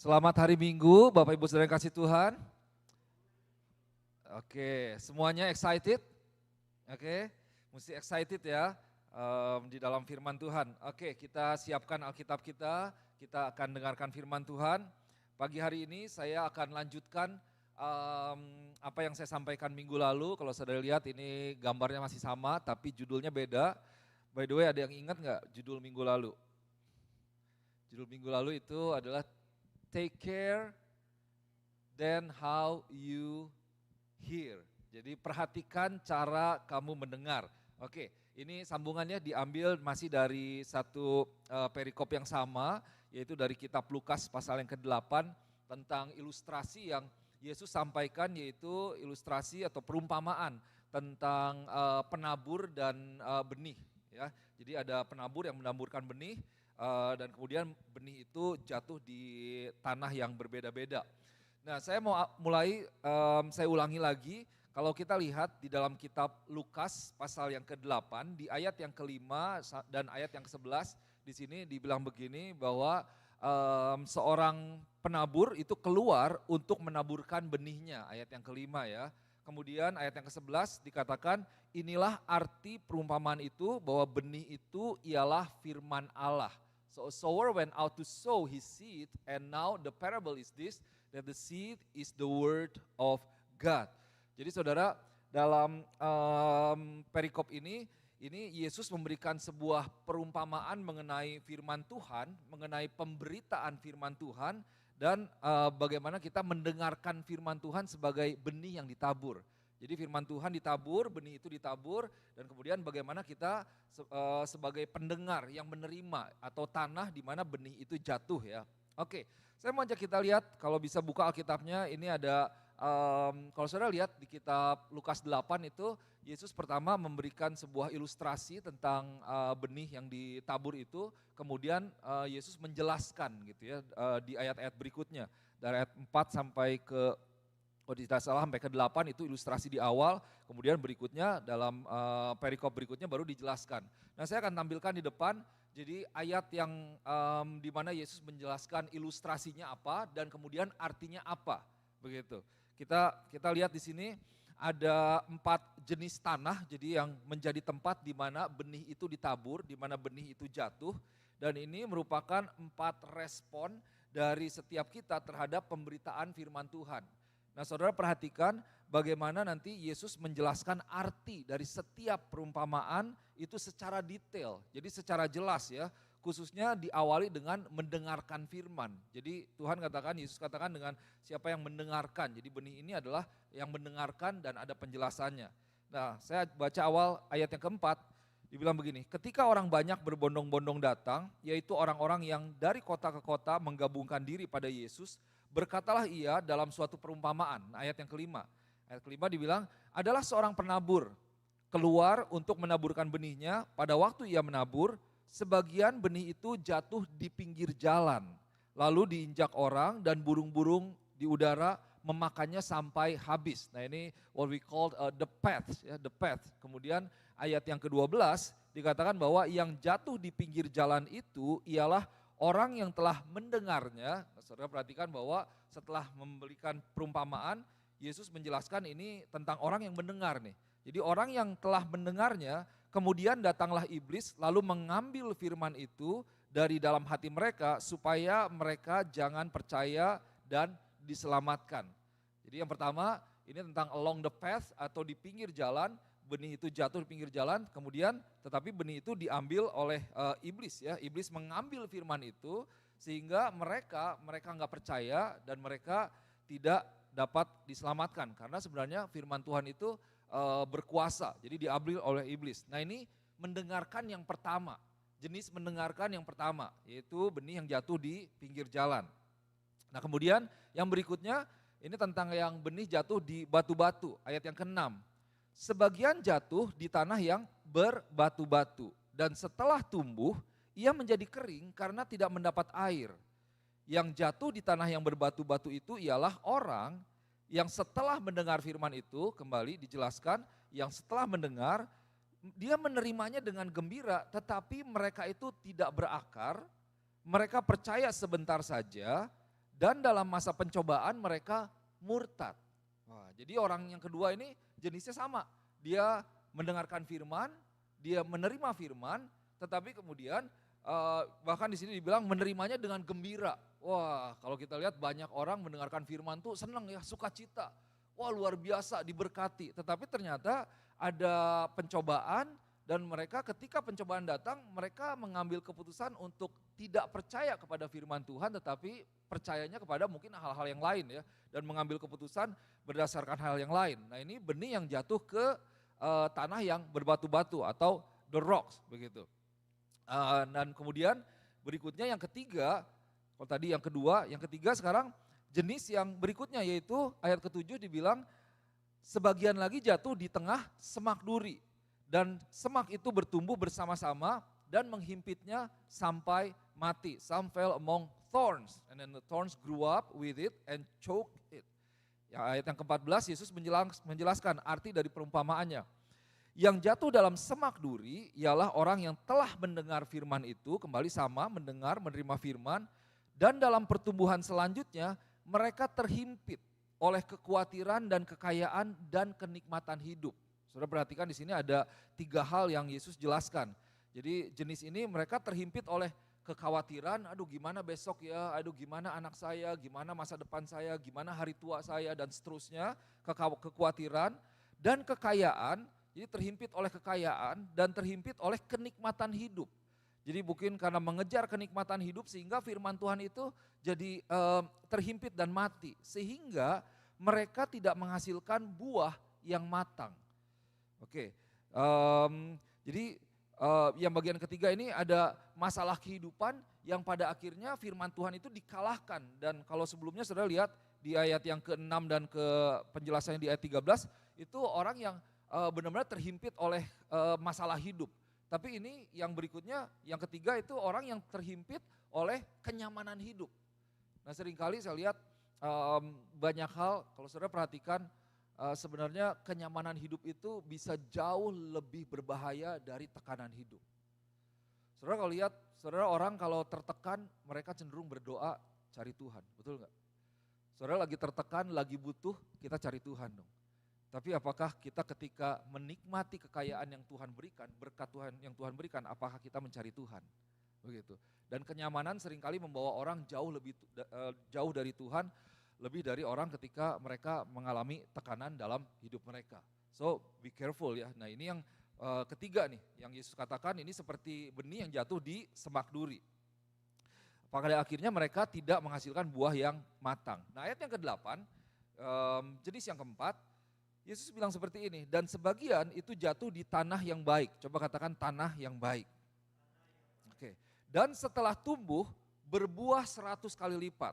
Selamat hari Minggu, Bapak Ibu Saudara yang kasih Tuhan. Oke, semuanya excited? Oke, mesti excited ya di dalam firman Tuhan. Oke, kita siapkan Alkitab kita akan dengarkan firman Tuhan. Pagi hari ini saya akan lanjutkan apa yang saya sampaikan minggu lalu. Kalau saudara lihat ini gambarnya masih sama, tapi judulnya beda. By the way, ada yang ingat nggak judul minggu lalu? Judul minggu lalu itu adalah Take care than how you hear. Jadi perhatikan cara kamu mendengar. Oke, ini sambungannya diambil masih dari satu perikop yang sama, yaitu dari kitab Lukas pasal yang ke-8 tentang ilustrasi yang Yesus sampaikan, yaitu ilustrasi atau perumpamaan tentang penabur dan benih. Ya, jadi ada penabur yang menaburkan benih, dan kemudian benih itu jatuh di tanah yang berbeda-beda. Nah, saya mau mulai, saya ulangi lagi, kalau kita lihat di dalam kitab Lukas pasal yang ke-8, di ayat yang ke-5 dan ayat yang ke-11, di sini dibilang begini bahwa seorang penabur itu keluar untuk menaburkan benihnya, ayat yang ke-5 ya. Kemudian ayat yang ke-11 dikatakan, inilah arti perumpamaan itu bahwa benih itu ialah firman Allah. So a sower went out to sow his seed, and now the parable is this, that the seed is the word of God. Jadi saudara, dalam perikop ini Yesus memberikan sebuah perumpamaan mengenai firman Tuhan, mengenai pemberitaan firman Tuhan, dan bagaimana kita mendengarkan firman Tuhan sebagai benih yang ditabur. Jadi firman Tuhan ditabur, benih itu ditabur, dan kemudian bagaimana kita sebagai pendengar yang menerima atau tanah di mana benih itu jatuh ya. Oke, saya mau ajak kita lihat, kalau bisa buka Alkitabnya, ini ada, kalau saudara lihat di kitab Lukas 8 itu, Yesus pertama memberikan sebuah ilustrasi tentang benih yang ditabur itu, kemudian Yesus menjelaskan gitu ya di ayat-ayat berikutnya, dari ayat 4 sampai ke, kalau tidak salah sampai ke-8 itu ilustrasi di awal, kemudian berikutnya dalam perikop berikutnya baru dijelaskan. Nah, saya akan tampilkan di depan, jadi ayat yang di mana Yesus menjelaskan ilustrasinya apa dan kemudian artinya apa, begitu. Kita lihat di sini ada 4 jenis tanah, jadi yang menjadi tempat di mana benih itu ditabur, di mana benih itu jatuh, dan ini merupakan 4 respon dari setiap kita terhadap pemberitaan firman Tuhan. Nah, saudara perhatikan bagaimana nanti Yesus menjelaskan arti dari setiap perumpamaan itu secara detail, jadi secara jelas ya, khususnya diawali dengan mendengarkan firman. Jadi Tuhan katakan, Yesus katakan dengan siapa yang mendengarkan, jadi benih ini adalah yang mendengarkan dan ada penjelasannya. Nah, saya baca awal ayat yang keempat, dibilang begini, ketika orang banyak berbondong-bondong datang, yaitu orang-orang yang dari kota ke kota menggabungkan diri pada Yesus, berkatalah ia dalam suatu perumpamaan, ayat yang kelima. Ayat kelima dibilang, adalah seorang penabur, keluar untuk menaburkan benihnya, pada waktu ia menabur, sebagian benih itu jatuh di pinggir jalan, lalu diinjak orang dan burung-burung di udara memakannya sampai habis. Nah, ini what we call the path, ya, the path. Kemudian ayat yang ke-12 dikatakan bahwa yang jatuh di pinggir jalan itu ialah orang yang telah mendengarnya. Saudara perhatikan bahwa setelah memberikan perumpamaan, Yesus menjelaskan ini tentang orang yang mendengar nih. Jadi orang yang telah mendengarnya, kemudian datanglah iblis lalu mengambil firman itu dari dalam hati mereka supaya mereka jangan percaya dan diselamatkan. Jadi yang pertama ini tentang along the path atau di pinggir jalan, benih itu jatuh di pinggir jalan, kemudian tetapi benih itu diambil oleh iblis ya. Iblis mengambil firman itu sehingga mereka nggak percaya dan mereka tidak dapat diselamatkan karena sebenarnya firman Tuhan itu berkuasa. Jadi diambil oleh iblis. Nah, ini mendengarkan yang pertama, jenis mendengarkan yang pertama, yaitu benih yang jatuh di pinggir jalan. Nah, kemudian yang berikutnya ini tentang yang benih jatuh di batu-batu, ayat yang ke-6. Sebagian jatuh di tanah yang berbatu-batu dan setelah tumbuh ia menjadi kering karena tidak mendapat air. Yang jatuh di tanah yang berbatu-batu itu ialah orang yang setelah mendengar firman itu, kembali dijelaskan, yang setelah mendengar dia menerimanya dengan gembira, tetapi mereka itu tidak berakar, mereka percaya sebentar saja dan dalam masa pencobaan mereka murtad. Wah, jadi orang yang kedua ini jenisnya sama, dia mendengarkan firman, dia menerima firman, tetapi kemudian bahkan di sini dibilang menerimanya dengan gembira. Wah, kalau kita lihat banyak orang mendengarkan firman tuh senang ya, sukacita. Wah, luar biasa diberkati. Tetapi ternyata ada pencobaan dan mereka ketika pencobaan datang, mereka mengambil keputusan untuk tidak percaya kepada firman Tuhan, tetapi percayanya kepada mungkin hal-hal yang lain ya, dan mengambil keputusan berdasarkan hal yang lain. Nah, ini benih yang jatuh ke tanah yang berbatu-batu atau the rocks begitu. Dan kemudian berikutnya yang ketiga, kalau tadi yang kedua, yang ketiga sekarang jenis yang berikutnya yaitu ayat ke-7 dibilang sebagian lagi jatuh di tengah semak duri. Dan semak itu bertumbuh bersama-sama dan menghimpitnya sampai mati. Some fell among thorns and then the thorns grew up with it and choked it. Ya, ayat yang ke-14 Yesus menjelaskan arti dari perumpamaannya. Yang jatuh dalam semak duri ialah orang yang telah mendengar firman itu, kembali sama mendengar, menerima firman, dan dalam pertumbuhan selanjutnya mereka terhimpit oleh kekhawatiran dan kekayaan dan kenikmatan hidup. Saudara perhatikan di sini ada 3 hal yang Yesus jelaskan. Jadi jenis ini mereka terhimpit oleh kekhawatiran, aduh gimana besok ya, aduh gimana anak saya, gimana masa depan saya, gimana hari tua saya dan seterusnya, kekhawatiran dan kekayaan. Jadi terhimpit oleh kekayaan dan terhimpit oleh kenikmatan hidup. Jadi mungkin karena mengejar kenikmatan hidup sehingga firman Tuhan itu jadi terhimpit dan mati. Sehingga mereka tidak menghasilkan buah yang matang. Oke, jadi yang bagian ketiga ini ada masalah kehidupan yang pada akhirnya firman Tuhan itu dikalahkan. Dan kalau sebelumnya saudara lihat di ayat yang ke-6 dan ke penjelasannya di ayat 13, itu orang yang benar-benar terhimpit oleh masalah hidup. Tapi ini yang berikutnya, yang ketiga itu orang yang terhimpit oleh kenyamanan hidup. Nah seringkali saya lihat banyak hal, kalau saudara perhatikan, sebenarnya kenyamanan hidup itu bisa jauh lebih berbahaya dari tekanan hidup. Saudara kalau lihat, saudara orang kalau tertekan mereka cenderung berdoa cari Tuhan, betul nggak? Saudara lagi tertekan, lagi butuh, kita cari Tuhan dong. Tapi apakah kita ketika menikmati kekayaan yang Tuhan berikan, berkat Tuhan yang Tuhan berikan, apakah kita mencari Tuhan? Begitu. Dan kenyamanan seringkali membawa orang jauh dari Tuhan, lebih dari orang ketika mereka mengalami tekanan dalam hidup mereka. So be careful ya. Nah ini yang ketiga nih, yang Yesus katakan ini seperti benih yang jatuh di semak duri. Pada akhirnya mereka tidak menghasilkan buah yang matang. Nah ayat yang ke-8, jenis yang keempat, Yesus bilang seperti ini, dan sebagian itu jatuh di tanah yang baik. Coba katakan tanah yang baik. Oke. Dan setelah tumbuh berbuah 100 kali lipat.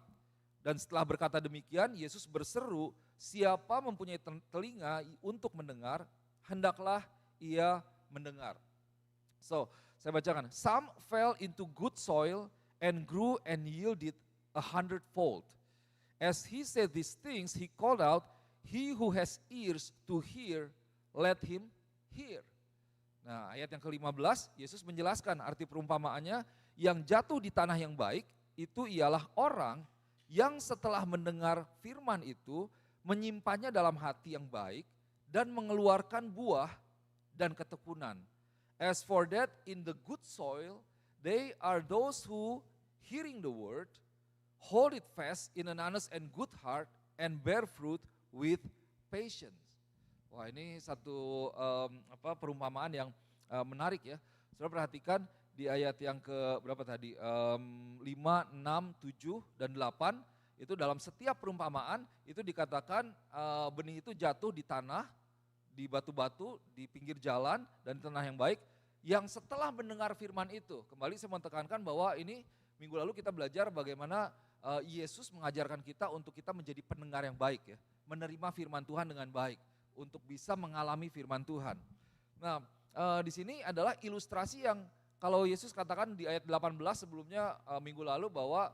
Dan setelah berkata demikian, Yesus berseru, siapa mempunyai telinga untuk mendengar, hendaklah ia mendengar. So, saya bacakan. Some fell into good soil and grew and yielded 100-fold. As he said these things, he called out, he who has ears to hear, let him hear. Nah, ayat yang ke-15, Yesus menjelaskan arti perumpamaannya, yang jatuh di tanah yang baik, itu ialah orang yang setelah mendengar firman itu, menyimpannya dalam hati yang baik, dan mengeluarkan buah dan ketekunan. As for that, in the good soil, they are those who, hearing the word, hold it fast in an honest and good heart, and bear fruit with patience. Wah ini satu perumpamaan yang menarik ya. Saudara perhatikan di ayat yang ke berapa tadi, 5, 6, 7, dan 8, itu dalam setiap perumpamaan itu dikatakan benih itu jatuh di tanah, di batu-batu, di pinggir jalan, dan di tanah yang baik, yang setelah mendengar firman itu. Kembali saya menekankan bahwa ini minggu lalu kita belajar bagaimana Yesus mengajarkan kita untuk kita menjadi pendengar yang baik ya. Menerima firman Tuhan dengan baik, untuk bisa mengalami firman Tuhan. Nah di sini adalah ilustrasi yang kalau Yesus katakan di ayat 18 sebelumnya minggu lalu bahwa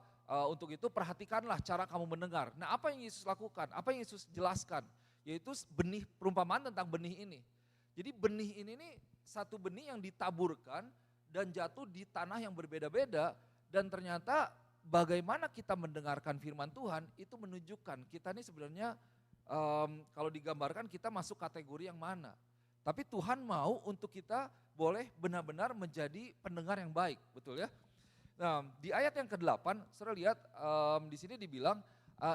untuk itu perhatikanlah cara kamu mendengar. Nah apa yang Yesus lakukan, apa yang Yesus jelaskan, yaitu benih, perumpamaan tentang benih ini. Jadi benih ini nih satu benih yang ditaburkan dan jatuh di tanah yang berbeda-beda, dan ternyata bagaimana kita mendengarkan firman Tuhan itu menunjukkan kita ini sebenarnya kalau digambarkan kita masuk kategori yang mana. Tapi Tuhan mau untuk kita boleh benar-benar menjadi pendengar yang baik, betul ya? Nah, di ayat yang ke-8, saudara lihat di sini dibilang,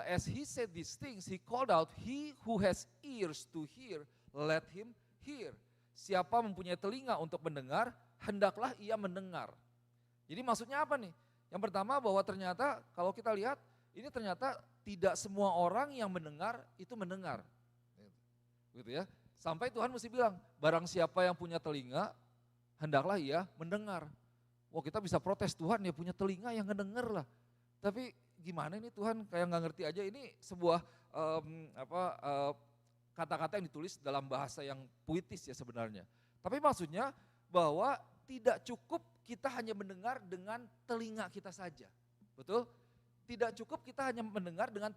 as he said these things, he called out, he who has ears to hear, let him hear. Siapa mempunyai telinga untuk mendengar, hendaklah ia mendengar. Jadi maksudnya apa nih? Yang pertama bahwa ternyata kalau kita lihat, ini ternyata tidak semua orang yang mendengar itu mendengar. Gitu ya. Sampai Tuhan mesti bilang, barang siapa yang punya telinga, hendaklah ia mendengar. Wah, kita bisa protes, Tuhan ya punya telinga yang ngedenger lah. Tapi gimana ini Tuhan kayak nggak ngerti aja, ini sebuah kata-kata yang ditulis dalam bahasa yang puitis ya sebenarnya. Tapi maksudnya bahwa tidak cukup kita hanya mendengar dengan telinga kita saja. Betul? Tidak cukup kita hanya mendengar dengan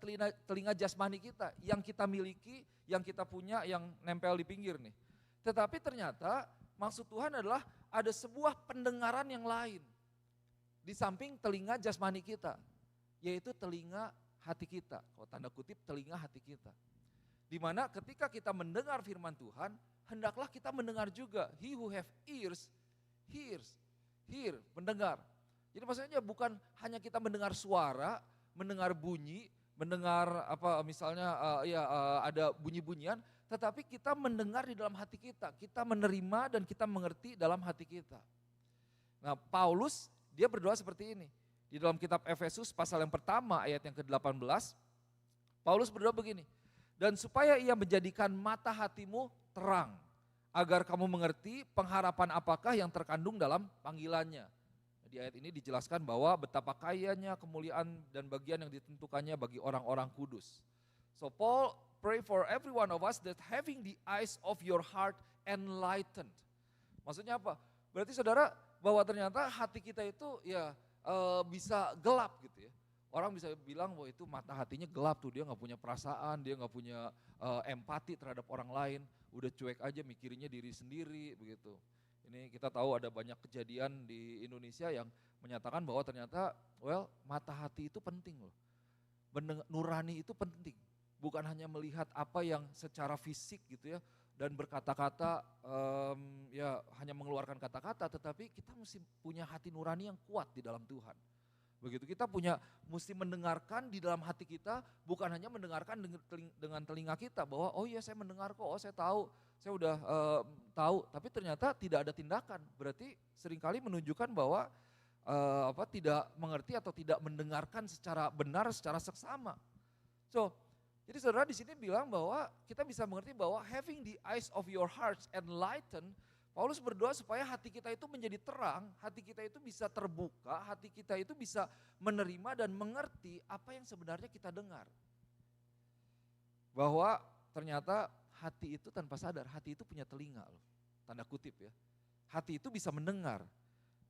telinga jasmani kita, yang kita miliki, yang kita punya, yang nempel di pinggir nih. Tetapi ternyata maksud Tuhan adalah ada sebuah pendengaran yang lain di samping telinga jasmani kita, yaitu telinga hati kita. Kalau tanda kutip telinga hati kita. Di mana ketika kita mendengar firman Tuhan, hendaklah kita mendengar juga. He who have ears, hear, mendengar. Jadi maksudnya bukan hanya kita mendengar suara, mendengar bunyi, mendengar ada bunyi-bunyian, tetapi kita mendengar di dalam hati kita. Kita menerima dan kita mengerti dalam hati kita. Nah, Paulus dia berdoa seperti ini. Di dalam kitab Efesus pasal yang pertama ayat yang ke-18, Paulus berdoa begini. Dan supaya ia menjadikan mata hatimu terang, agar kamu mengerti pengharapan apakah yang terkandung dalam panggilannya. Di ayat ini dijelaskan bahwa betapa kayanya kemuliaan dan bagian yang ditentukannya bagi orang-orang kudus. So Paul pray for every one of us that having the eyes of your heart enlightened. Maksudnya apa? Berarti saudara bahwa ternyata hati kita itu bisa gelap gitu ya. Orang bisa bilang bahwa itu mata hatinya gelap tuh, dia gak punya perasaan, dia gak punya empati terhadap orang lain, udah cuek aja mikirinnya diri sendiri begitu. Ini kita tahu ada banyak kejadian di Indonesia yang menyatakan bahwa ternyata mata hati itu penting loh. Nurani itu penting. Bukan hanya melihat apa yang secara fisik gitu ya dan berkata-kata hanya mengeluarkan kata-kata, tetapi kita mesti punya hati nurani yang kuat di dalam Tuhan. Begitu kita mesti mendengarkan di dalam hati kita, bukan hanya mendengarkan dengan telinga kita bahwa oh iya saya mendengar kok, oh saya tahu, saya udah tahu, tapi ternyata tidak ada tindakan. Berarti seringkali menunjukkan bahwa tidak mengerti atau tidak mendengarkan secara benar, secara seksama. Jadi saudara di sini bilang bahwa kita bisa mengerti bahwa having the eyes of your hearts enlightened, Paulus berdoa supaya hati kita itu menjadi terang, hati kita itu bisa terbuka, hati kita itu bisa menerima dan mengerti apa yang sebenarnya kita dengar. Bahwa ternyata hati itu tanpa sadar, hati itu punya telinga loh, tanda kutip ya. Hati itu bisa mendengar,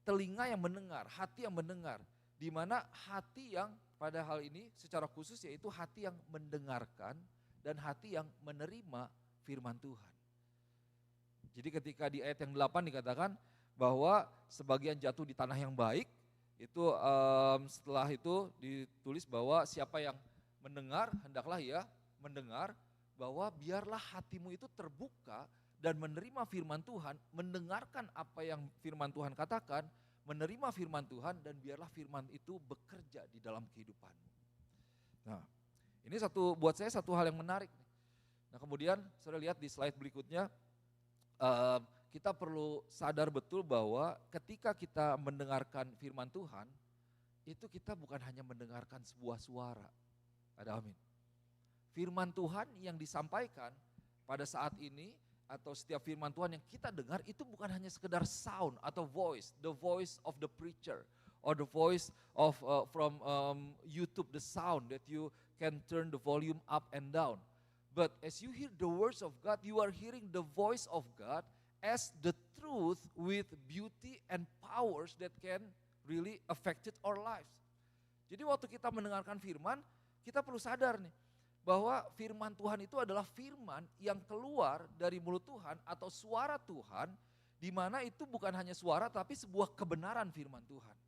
telinga yang mendengar, hati yang mendengar. Di mana hati yang pada hal ini secara khusus yaitu hati yang mendengarkan dan hati yang menerima firman Tuhan. Jadi ketika di ayat yang 8 dikatakan bahwa sebagian jatuh di tanah yang baik, itu setelah itu ditulis bahwa siapa yang mendengar, hendaklah ia mendengar, bahwa biarlah hatimu itu terbuka dan menerima firman Tuhan, mendengarkan apa yang firman Tuhan katakan, menerima firman Tuhan dan biarlah firman itu bekerja di dalam kehidupanmu. Nah, ini buat saya satu hal yang menarik. Nah, kemudian saudara lihat di slide berikutnya, kita perlu sadar betul bahwa ketika kita mendengarkan firman Tuhan, itu kita bukan hanya mendengarkan sebuah suara. Ada amin. Firman Tuhan yang disampaikan pada saat ini atau setiap firman Tuhan yang kita dengar itu bukan hanya sekedar sound atau voice, the voice of the preacher or the voice of from YouTube, the sound that you can turn the volume up and down. But as you hear the words of God, you are hearing the voice of God as the truth with beauty and powers that can really affect our lives. Jadi waktu kita mendengarkan firman, kita perlu sadar nih, bahwa firman Tuhan itu adalah firman yang keluar dari mulut Tuhan atau suara Tuhan, di mana itu bukan hanya suara tapi sebuah kebenaran firman Tuhan.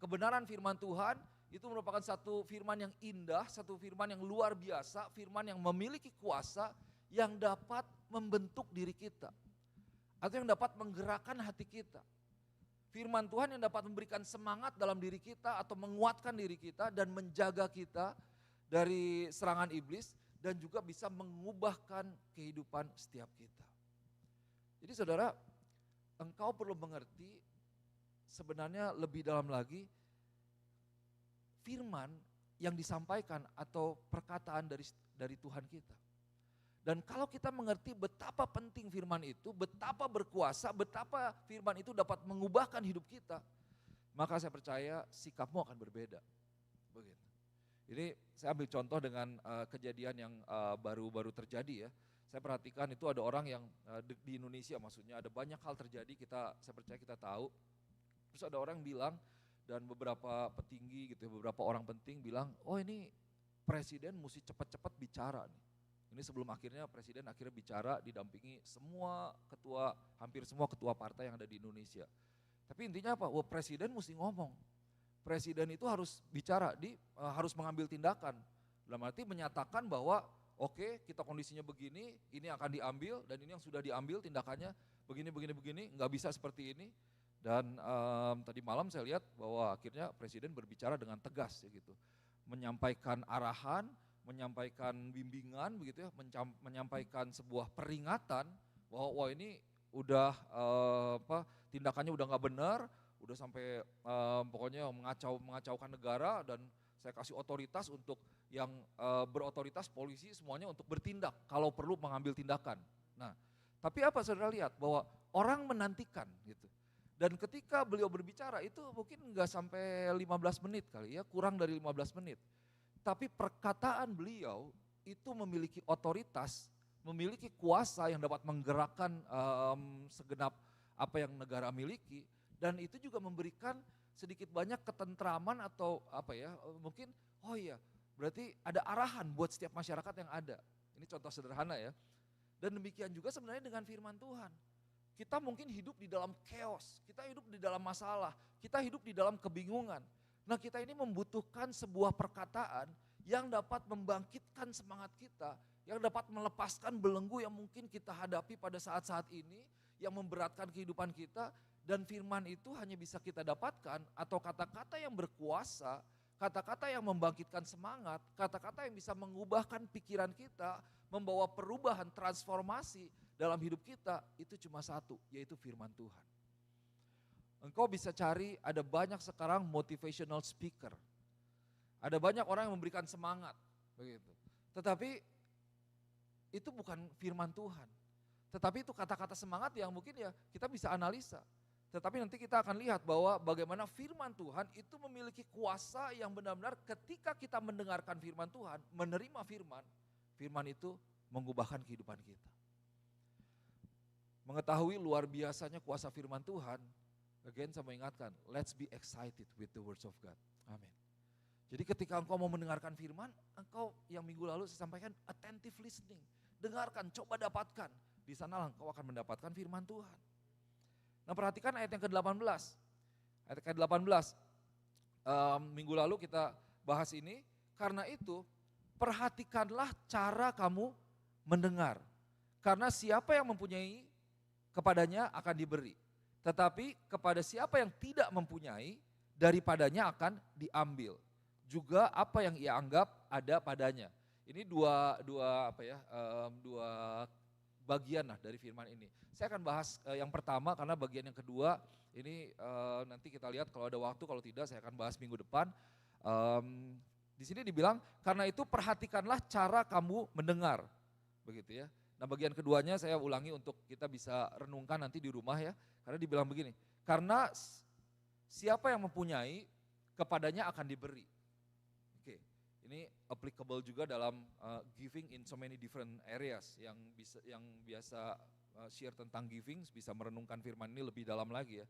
Kebenaran firman Tuhan itu merupakan satu firman yang indah, satu firman yang luar biasa, firman yang memiliki kuasa yang dapat membentuk diri kita. Atau yang dapat menggerakkan hati kita. Firman Tuhan yang dapat memberikan semangat dalam diri kita atau menguatkan diri kita dan menjaga kita dari serangan iblis dan juga bisa mengubahkan kehidupan setiap kita. Jadi saudara, engkau perlu mengerti sebenarnya lebih dalam lagi firman yang disampaikan atau perkataan dari Tuhan kita. Dan kalau kita mengerti betapa penting firman itu, betapa berkuasa, betapa firman itu dapat mengubahkan hidup kita, maka saya percaya sikapmu akan berbeda. Begitu. Ini saya ambil contoh dengan kejadian yang baru-baru terjadi ya. Saya perhatikan itu ada orang yang di Indonesia maksudnya ada banyak hal terjadi, saya percaya kita tahu. Terus ada orang bilang dan beberapa petinggi gitu ya, beberapa orang penting bilang, oh ini presiden mesti cepat-cepat bicara nih. Ini sebelum akhirnya presiden akhirnya bicara didampingi hampir semua ketua partai yang ada di Indonesia. Tapi intinya apa? Wah, presiden mesti ngomong. Presiden itu harus bicara, harus mengambil tindakan. Dalam arti menyatakan bahwa oke, kita kondisinya begini, ini akan diambil dan ini yang sudah diambil tindakannya begini, nggak bisa seperti ini. Dan tadi malam saya lihat bahwa akhirnya presiden berbicara dengan tegas ya gitu. Menyampaikan arahan, menyampaikan bimbingan begitu ya, menyampaikan sebuah peringatan bahwa wah ini udah tindakannya udah nggak benar, udah sampai pokoknya mengacaukan negara dan saya kasih otoritas untuk yang berotoritas polisi semuanya untuk bertindak kalau perlu mengambil tindakan. Nah, tapi apa saudara lihat bahwa orang menantikan gitu. Dan ketika beliau berbicara itu mungkin nggak sampai 15 menit kali ya, kurang dari 15 menit. Tapi perkataan beliau itu memiliki otoritas, memiliki kuasa yang dapat menggerakkan segenap apa yang negara miliki. Dan itu juga memberikan sedikit banyak ketentraman atau mungkin berarti ada arahan buat setiap masyarakat yang ada. Ini contoh sederhana ya. Dan demikian juga sebenarnya dengan firman Tuhan. Kita mungkin hidup di dalam chaos, kita hidup di dalam masalah, kita hidup di dalam kebingungan. Nah kita ini membutuhkan sebuah perkataan yang dapat membangkitkan semangat kita, yang dapat melepaskan belenggu yang mungkin kita hadapi pada saat-saat ini, yang memberatkan kehidupan kita, dan firman itu hanya bisa kita dapatkan atau kata-kata yang berkuasa, kata-kata yang membangkitkan semangat, kata-kata yang bisa mengubahkan pikiran kita, membawa perubahan, transformasi dalam hidup kita, itu cuma satu, yaitu firman Tuhan. Engkau bisa cari, ada banyak sekarang motivational speaker. Ada banyak orang yang memberikan semangat, begitu. Tetapi itu bukan firman Tuhan. Tetapi itu kata-kata semangat yang mungkin ya kita bisa analisa. Tetapi nanti kita akan lihat bahwa bagaimana firman Tuhan itu memiliki kuasa yang benar-benar ketika kita mendengarkan firman Tuhan, menerima firman, firman itu mengubahkan kehidupan kita. Mengetahui luar biasanya kuasa firman Tuhan, again saya mengingatkan, let's be excited with the words of God. Amin. Jadi ketika engkau mau mendengarkan firman, engkau yang minggu lalu saya sampaikan attentive listening. Dengarkan, coba dapatkan. Di sana engkau akan mendapatkan firman Tuhan. Nah perhatikan ayat yang ke-18. Ayat ke-18, minggu lalu kita bahas ini. Karena itu perhatikanlah cara kamu mendengar. Karena siapa yang mempunyai kepadanya akan diberi. Tetapi kepada siapa yang tidak mempunyai daripadanya akan diambil. Juga apa yang ia anggap ada padanya. Ini dua bagian lah dari firman ini. Saya akan bahas yang pertama karena bagian yang kedua ini nanti kita lihat kalau ada waktu, kalau tidak saya akan bahas minggu depan. Di sini dibilang karena itu perhatikanlah cara kamu mendengar, begitu ya. Nah bagian keduanya saya ulangi untuk kita bisa renungkan nanti di rumah ya. Karena dibilang begini, karena siapa yang mempunyai kepadanya akan diberi. Oke, ini applicable juga dalam giving in so many different areas yang biasa share tentang giving, bisa merenungkan firman ini lebih dalam lagi ya.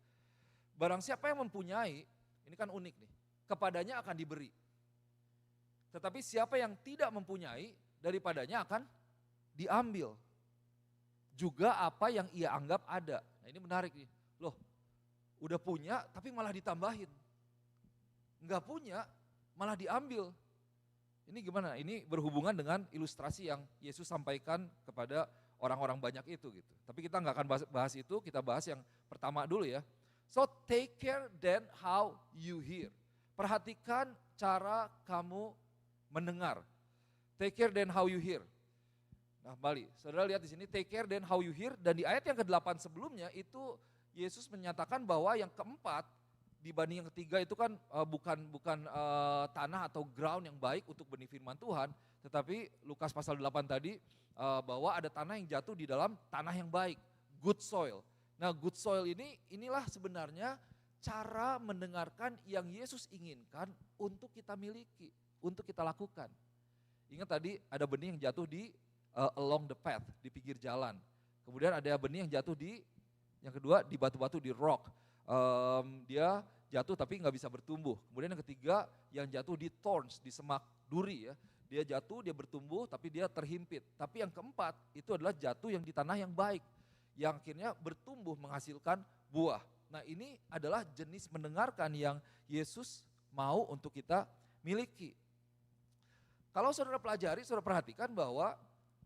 Barang siapa yang mempunyai, ini kan unik nih, kepadanya akan diberi. Tetapi siapa yang tidak mempunyai, daripadanya akan diambil. Juga apa yang ia anggap ada. Nah ini menarik nih, loh udah punya tapi malah ditambahin. Enggak punya, malah diambil. Ini gimana? Ini berhubungan dengan ilustrasi yang Yesus sampaikan kepada orang-orang banyak itu gitu. Tapi kita nggak akan bahas itu, kita bahas yang pertama dulu ya. So take care then how you hear. Perhatikan cara kamu mendengar. Take care then how you hear. Nah, kembali, saudara lihat di sini take care then how you hear, dan di ayat yang ke-8 sebelumnya itu Yesus menyatakan bahwa yang keempat dibanding yang ketiga itu kan bukan tanah atau ground yang baik untuk benih firman Tuhan, tetapi Lukas pasal 8 tadi bahwa ada tanah yang jatuh di dalam tanah yang baik, good soil. Nah, good soil inilah sebenarnya cara mendengarkan yang Yesus inginkan untuk kita miliki, untuk kita lakukan. Ingat tadi ada benih yang jatuh di along the path, di pinggir jalan. Kemudian ada benih yang jatuh yang kedua di batu-batu, di rock. Dia jatuh tapi nggak bisa bertumbuh. Kemudian yang ketiga yang jatuh di thorns, di semak duri ya. Dia jatuh, dia bertumbuh tapi dia terhimpit. Tapi yang keempat itu adalah jatuh yang di tanah yang baik, yang akhirnya bertumbuh menghasilkan buah. Nah, ini adalah jenis mendengarkan yang Yesus mau untuk kita miliki. Kalau saudara pelajari, saudara perhatikan bahwa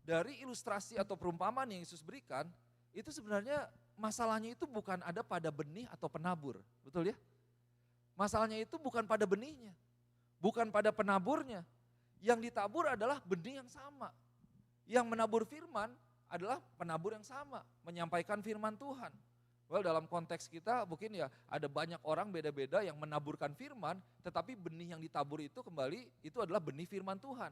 dari ilustrasi atau perumpamaan yang Yesus berikan, itu sebenarnya masalahnya itu bukan ada pada benih atau penabur, betul ya? Masalahnya itu bukan pada benihnya, bukan pada penaburnya. Yang ditabur adalah benih yang sama. Yang menabur firman adalah penabur yang sama, menyampaikan firman Tuhan. Well, dalam konteks kita mungkin ya ada banyak orang beda-beda yang menaburkan firman, tetapi benih yang ditabur itu kembali itu adalah benih firman Tuhan.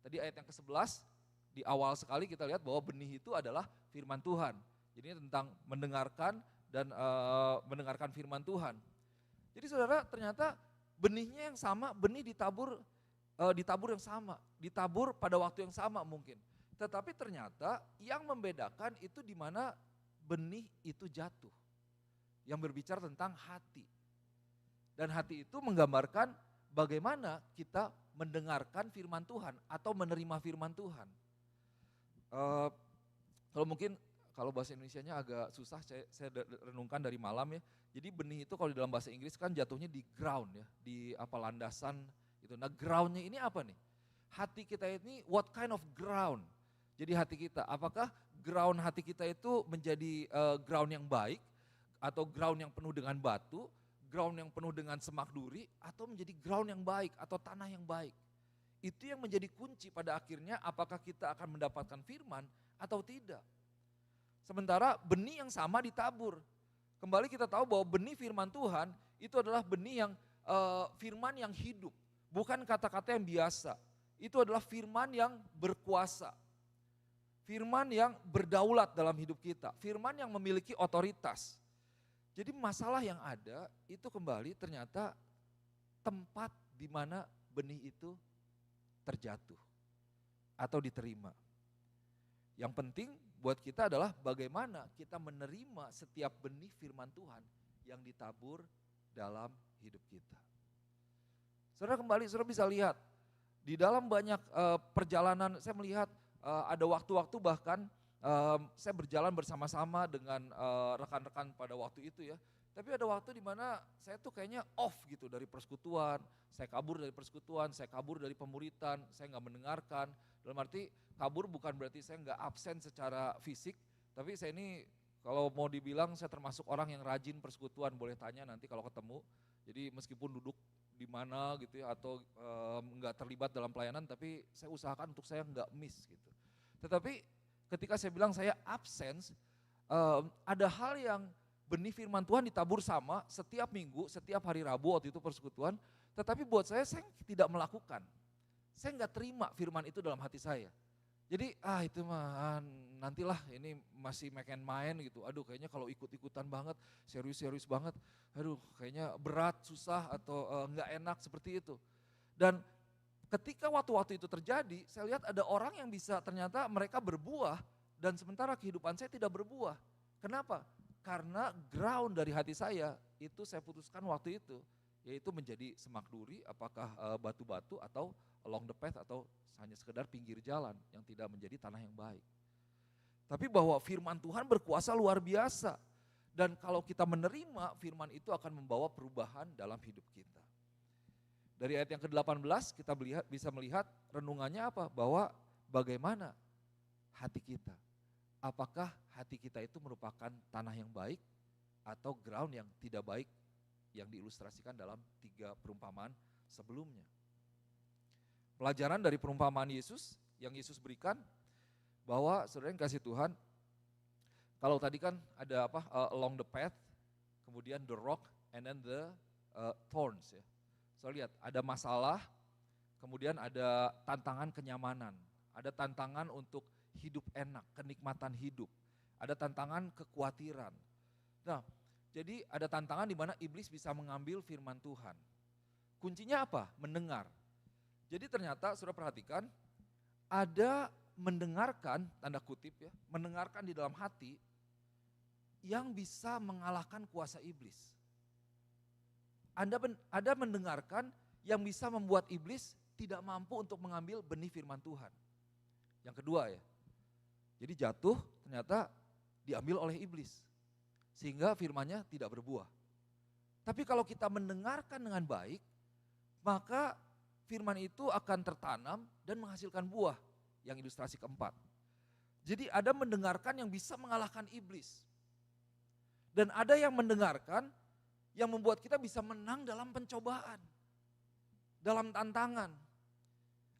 Tadi ayat yang ke-11 di awal sekali kita lihat bahwa benih itu adalah firman Tuhan. Jadi ini tentang mendengarkan dan mendengarkan firman Tuhan. Jadi saudara, ternyata benihnya yang sama, benih ditabur yang sama, ditabur pada waktu yang sama mungkin. Tetapi ternyata yang membedakan itu di mana benih itu jatuh. Yang berbicara tentang hati. Dan hati itu menggambarkan bagaimana kita mendengarkan firman Tuhan atau menerima firman Tuhan. Kalau bahasa Indonesianya agak susah, saya renungkan dari malam ya. Jadi benih itu kalau di dalam bahasa Inggris kan jatuhnya di ground ya, di landasan itu. Nah, groundnya ini apa nih? Hati kita ini what kind of ground? Jadi hati kita, apakah ground hati kita itu menjadi ground yang baik, atau ground yang penuh dengan batu, ground yang penuh dengan semak duri, atau menjadi ground yang baik atau tanah yang baik? Itu yang menjadi kunci pada akhirnya apakah kita akan mendapatkan firman atau tidak. Sementara benih yang sama ditabur. Kembali kita tahu bahwa benih firman Tuhan itu adalah benih yang firman yang hidup. Bukan kata-kata yang biasa. Itu adalah firman yang berkuasa. Firman yang berdaulat dalam hidup kita. Firman yang memiliki otoritas. Jadi masalah yang ada itu kembali ternyata tempat di mana benih itu terjatuh atau diterima. Yang penting buat kita adalah bagaimana kita menerima setiap benih firman Tuhan yang ditabur dalam hidup kita. Saudara kembali, saudara bisa lihat di dalam banyak perjalanan saya melihat ada waktu-waktu bahkan saya berjalan bersama-sama dengan rekan-rekan pada waktu itu ya. Tapi ada waktu di mana saya tuh kayaknya off gitu dari persekutuan, saya kabur dari persekutuan, saya kabur dari pemuritan, saya nggak mendengarkan. Dalam arti kabur bukan berarti saya nggak absen secara fisik, tapi saya ini kalau mau dibilang saya termasuk orang yang rajin persekutuan, boleh tanya nanti kalau ketemu. Jadi meskipun duduk di mana gitu ya atau nggak terlibat dalam pelayanan, tapi saya usahakan untuk saya nggak miss gitu. Tetapi ketika saya bilang saya absence, ada hal yang benih firman Tuhan ditabur sama setiap minggu, setiap hari Rabu waktu itu persekutuan, tetapi buat saya tidak melakukan. Saya nggak terima firman itu dalam hati saya. Jadi itu mah nantilah ini masih main gitu. Aduh kayaknya kalau ikut-ikutan banget, serius-serius banget, aduh kayaknya berat, susah atau nggak enak seperti itu. Dan ketika waktu-waktu itu terjadi, saya lihat ada orang yang bisa ternyata mereka berbuah dan sementara kehidupan saya tidak berbuah. Kenapa? Karena ground dari hati saya itu saya putuskan waktu itu, yaitu menjadi semak duri, apakah batu-batu atau along the path atau hanya sekedar pinggir jalan yang tidak menjadi tanah yang baik. Tapi bahwa firman Tuhan berkuasa luar biasa. Dan kalau kita menerima firman itu akan membawa perubahan dalam hidup kita. Dari ayat yang ke-18 kita bisa melihat renungannya apa? Bahwa bagaimana hati kita. Apakah hati kita itu merupakan tanah yang baik atau ground yang tidak baik yang diilustrasikan dalam 3 perumpamaan sebelumnya. Pelajaran dari perumpamaan Yesus yang Yesus berikan bahwa saudara yang kasih Tuhan, kalau tadi kan ada along the path, kemudian the rock and then the thorns ya. So lihat ada masalah, kemudian ada tantangan kenyamanan, ada tantangan untuk hidup enak, kenikmatan hidup, ada tantangan kekhawatiran. Nah, jadi ada tantangan di mana iblis bisa mengambil firman Tuhan. Kuncinya apa? Mendengar. Jadi ternyata saudara perhatikan, ada mendengarkan, tanda kutip ya, mendengarkan di dalam hati yang bisa mengalahkan kuasa iblis. Ada mendengarkan yang bisa membuat iblis tidak mampu untuk mengambil benih firman Tuhan. Yang kedua ya, jadi jatuh ternyata diambil oleh iblis. Sehingga firman-Nya tidak berbuah. Tapi kalau kita mendengarkan dengan baik, maka firman itu akan tertanam dan menghasilkan buah, yang ilustrasi keempat. Jadi ada mendengarkan yang bisa mengalahkan iblis. Dan ada yang mendengarkan yang membuat kita bisa menang dalam pencobaan, dalam tantangan.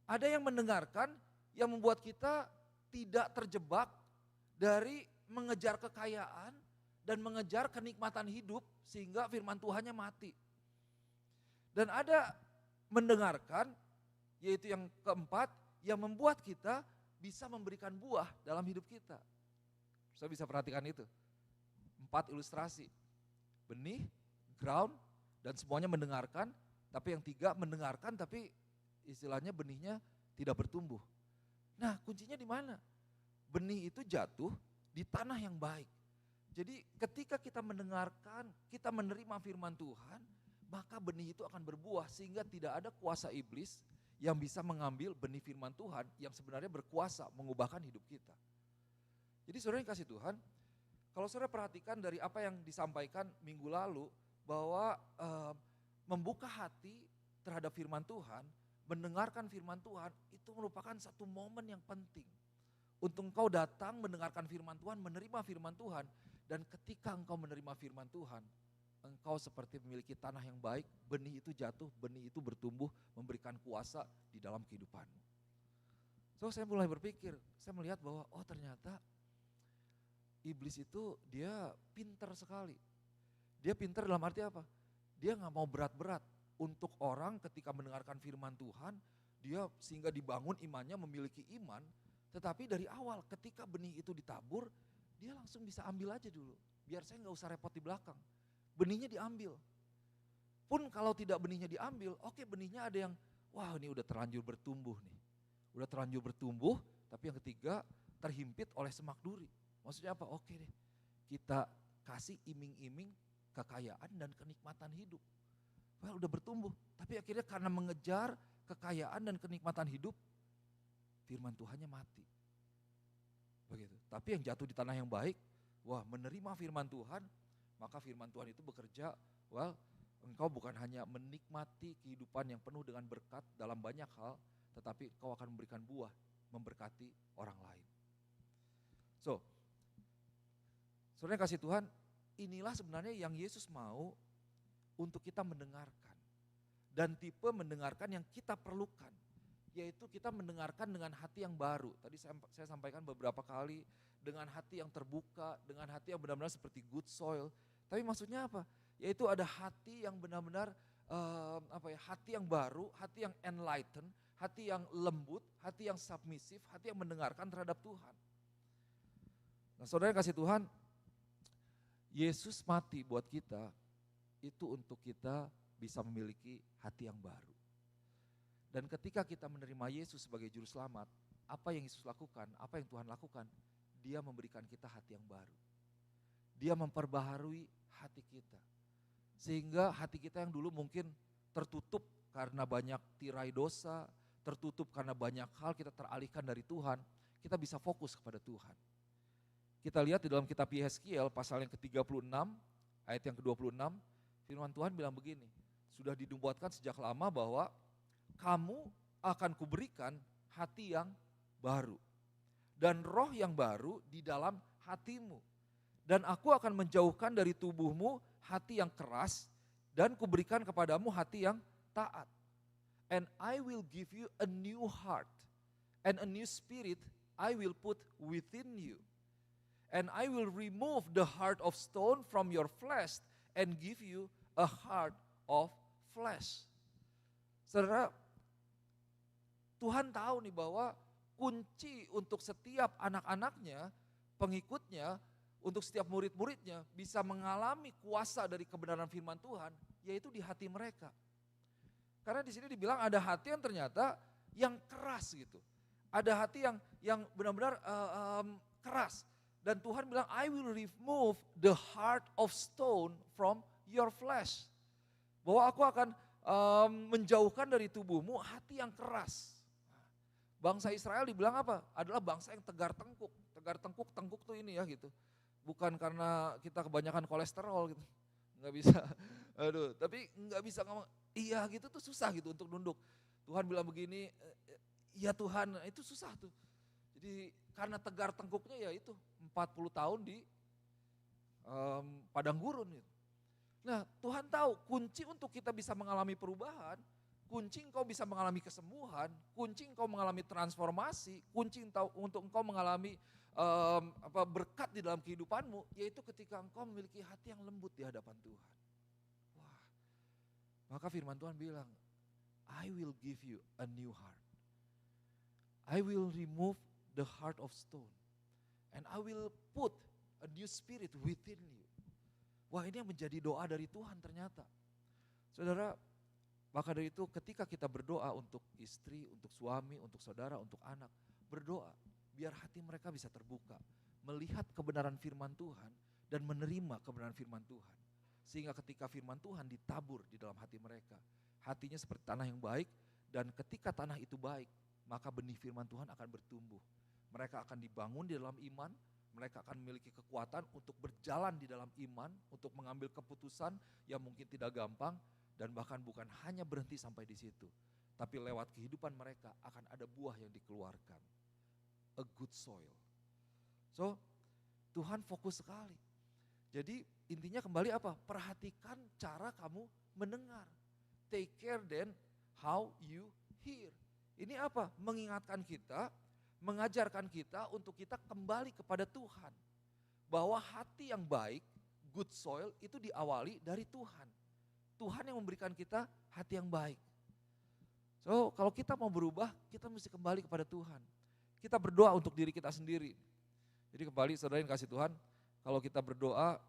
Ada yang mendengarkan yang membuat kita tidak terjebak dari mengejar kekayaan dan mengejar kenikmatan hidup sehingga firman Tuhannya mati. Dan ada mendengarkan, yaitu yang keempat, yang membuat kita bisa memberikan buah dalam hidup kita. Saya bisa perhatikan itu. 4 ilustrasi, benih, ground, dan semuanya mendengarkan, tapi yang 3 mendengarkan tapi istilahnya benihnya tidak bertumbuh. Nah kuncinya di mana? Benih itu jatuh di tanah yang baik. Jadi ketika kita mendengarkan, kita menerima firman Tuhan, maka benih itu akan berbuah sehingga tidak ada kuasa iblis yang bisa mengambil benih firman Tuhan yang sebenarnya berkuasa mengubahkan hidup kita. Jadi saudara yang kasih Tuhan, kalau saudara perhatikan dari apa yang disampaikan minggu lalu, bahwa membuka hati terhadap firman Tuhan, mendengarkan firman Tuhan, itu merupakan satu momen yang penting. Untuk engkau datang mendengarkan firman Tuhan, menerima firman Tuhan, dan ketika engkau menerima firman Tuhan, engkau seperti memiliki tanah yang baik, benih itu jatuh, benih itu bertumbuh, memberikan kuasa di dalam kehidupanmu. So saya mulai berpikir, saya melihat bahwa oh ternyata iblis itu dia pintar sekali. Dia pintar dalam arti apa? Dia gak mau berat-berat. Untuk orang ketika mendengarkan firman Tuhan, dia sehingga dibangun imannya, memiliki iman. Tetapi dari awal ketika benih itu ditabur, dia langsung bisa ambil aja dulu. Biar saya gak usah repot di belakang. Benihnya diambil. Pun kalau tidak benihnya diambil, oke benihnya ada yang, wah ini udah terlanjur bertumbuh nih. Udah terlanjur bertumbuh, tapi yang ketiga terhimpit oleh semak duri. Maksudnya apa? Oke deh, kita kasih iming-iming kekayaan dan kenikmatan hidup. Well udah bertumbuh, tapi akhirnya karena mengejar kekayaan dan kenikmatan hidup, firman Tuhannya mati. Begitu. Tapi yang jatuh di tanah yang baik, wah menerima firman Tuhan, maka firman Tuhan itu bekerja, well engkau bukan hanya menikmati kehidupan yang penuh dengan berkat dalam banyak hal, tetapi engkau akan memberikan buah, memberkati orang lain. So, saudara kasih Tuhan, inilah sebenarnya yang Yesus mau untuk kita mendengarkan. Dan tipe mendengarkan yang kita perlukan, yaitu kita mendengarkan dengan hati yang baru. Tadi saya sampaikan beberapa kali, dengan hati yang terbuka, dengan hati yang benar-benar seperti good soil. Tapi maksudnya apa? Yaitu ada hati yang benar-benar hati yang baru, hati yang enlightened, hati yang lembut, hati yang submissive, hati yang mendengarkan terhadap Tuhan. Nah saudara yang kasih Tuhan, Yesus mati buat kita, itu untuk kita bisa memiliki hati yang baru. Dan ketika kita menerima Yesus sebagai juru selamat, apa yang Yesus lakukan, apa yang Tuhan lakukan, Dia memberikan kita hati yang baru. Dia memperbaharui hati kita. Sehingga hati kita yang dulu mungkin tertutup karena banyak tirai dosa, tertutup karena banyak hal kita teralihkan dari Tuhan, kita bisa fokus kepada Tuhan. Kita lihat di dalam kitab Yehezkiel pasal yang ke-36, ayat yang ke-26, firman Tuhan bilang begini, sudah dinubuatkan sejak lama bahwa kamu akan kuberikan hati yang baru dan roh yang baru di dalam hatimu. Dan aku akan menjauhkan dari tubuhmu hati yang keras dan kuberikan kepadamu hati yang taat. And I will give you a new heart and a new spirit I will put within you. And I will remove the heart of stone from your flesh and give you a heart of flesh. Saudara, Tuhan tahu nih bahwa kunci untuk setiap anak-anaknya, pengikutnya, untuk setiap murid-muridnya bisa mengalami kuasa dari kebenaran firman Tuhan, yaitu di hati mereka. Karena di sini dibilang ada hati yang ternyata yang keras gitu. Ada hati yang benar-benar keras. Dan Tuhan bilang, I will remove the heart of stone from your flesh. Bahwa aku akan menjauhkan dari tubuhmu hati yang keras. Bangsa Israel dibilang apa? Adalah bangsa yang tegar tengkuk. Tegar tengkuk, tengkuk tuh ini ya gitu. Bukan karena kita kebanyakan kolesterol gitu. Nggak bisa, tapi nggak bisa ngomong, iya gitu tuh susah gitu untuk nunduk. Tuhan bilang begini, iya Tuhan, itu susah tuh. Jadi karena tegar tengkuknya ya itu 40 tahun di padang gurun gitu. Nah Tuhan tahu kunci untuk kita bisa mengalami perubahan, kunci engkau bisa mengalami kesembuhan, kunci engkau mengalami transformasi, kunci untuk engkau mengalami berkat di dalam kehidupanmu, yaitu ketika engkau memiliki hati yang lembut di hadapan Tuhan. Wah, maka firman Tuhan bilang, I will give you a new heart. I will remove the heart of stone. And I will put a new spirit within you. Wah, ini yang menjadi doa dari Tuhan ternyata. Saudara, maka dari itu ketika kita berdoa untuk istri, untuk suami, untuk saudara, untuk anak, berdoa biar hati mereka bisa terbuka, melihat kebenaran firman Tuhan dan menerima kebenaran firman Tuhan. Sehingga ketika firman Tuhan ditabur di dalam hati mereka, hatinya seperti tanah yang baik, dan ketika tanah itu baik, maka benih firman Tuhan akan bertumbuh. Mereka akan dibangun di dalam iman, mereka akan memiliki kekuatan untuk berjalan di dalam iman, untuk mengambil keputusan yang mungkin tidak gampang, dan bahkan bukan hanya berhenti sampai di situ, tapi lewat kehidupan mereka akan ada buah yang dikeluarkan. A good soil. So, Tuhan fokus sekali. Jadi intinya kembali apa? Perhatikan cara kamu mendengar. Take care then how you hear. Ini apa? Mengingatkan kita, mengajarkan kita untuk kita kembali kepada Tuhan. Bahwa hati yang baik, good soil itu diawali dari Tuhan. Tuhan yang memberikan kita hati yang baik. So kalau kita mau berubah, kita mesti kembali kepada Tuhan. Kita berdoa untuk diri kita sendiri. Jadi kembali saudara yang kasih Tuhan, kalau kita berdoa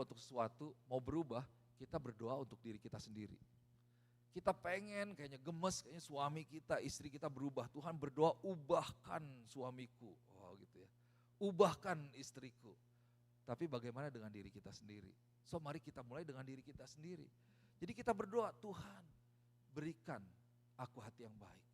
untuk sesuatu, mau berubah, kita berdoa untuk diri kita sendiri. Kita pengen kayaknya gemes, kayaknya suami kita, istri kita berubah. Tuhan berdoa, ubahkan suamiku. Oh gitu ya. Ubahkan istriku. Tapi bagaimana dengan diri kita sendiri? So mari kita mulai dengan diri kita sendiri. Jadi kita berdoa, Tuhan berikan aku hati yang baik.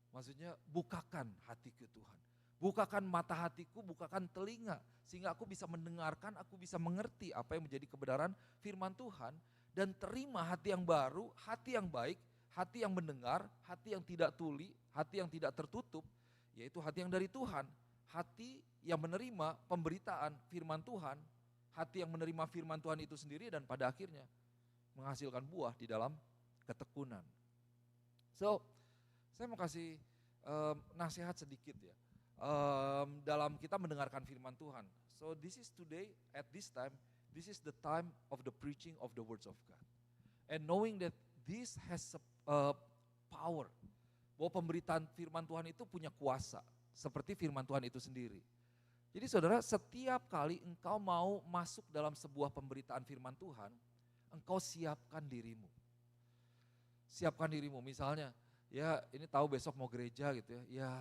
Maksudnya bukakan hatiku Tuhan. Bukakan mata hatiku, bukakan telinga. Sehingga aku bisa mendengarkan, aku bisa mengerti apa yang menjadi kebenaran firman Tuhan. Dan terima hati yang baru, hati yang baik, hati yang mendengar, hati yang tidak tuli, hati yang tidak tertutup. Yaitu hati yang dari Tuhan. Hati yang menerima pemberitaan firman Tuhan. Hati yang menerima firman Tuhan itu sendiri dan pada akhirnya menghasilkan buah di dalam ketekunan. So, saya mau kasih nasihat sedikit ya. Dalam kita mendengarkan firman Tuhan. So this is today, at this time, this is the time of the preaching of the words of God. And knowing that this has power. Bahwa pemberitaan firman Tuhan itu punya kuasa. Seperti firman Tuhan itu sendiri. Jadi saudara, setiap kali engkau mau masuk dalam sebuah pemberitaan firman Tuhan, engkau siapkan dirimu. Siapkan dirimu, misalnya, ya ini tahu besok mau gereja gitu ya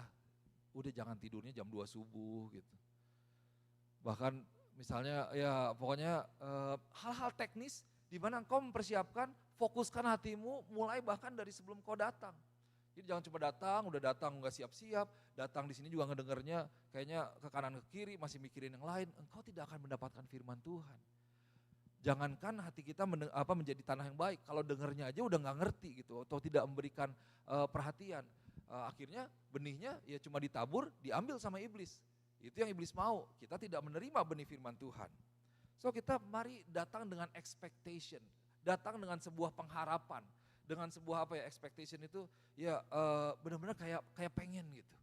udah jangan tidurnya jam 2 subuh gitu. Bahkan misalnya ya pokoknya hal-hal teknis di mana engkau mempersiapkan, fokuskan hatimu mulai bahkan dari sebelum kau datang. Jadi jangan cuma datang, udah datang nggak siap-siap, datang di sini juga ngedengarnya kayaknya ke kanan ke kiri masih mikirin yang lain, engkau tidak akan mendapatkan firman Tuhan. Jangankan hati kita menjadi tanah yang baik, kalau dengernya aja udah nggak ngerti gitu, atau tidak memberikan perhatian. Akhirnya benihnya ya cuma ditabur, diambil sama iblis. Itu yang iblis mau, kita tidak menerima benih firman Tuhan. So kita mari datang dengan expectation, datang dengan sebuah pengharapan, dengan sebuah expectation itu ya benar-benar kayak pengen gitu.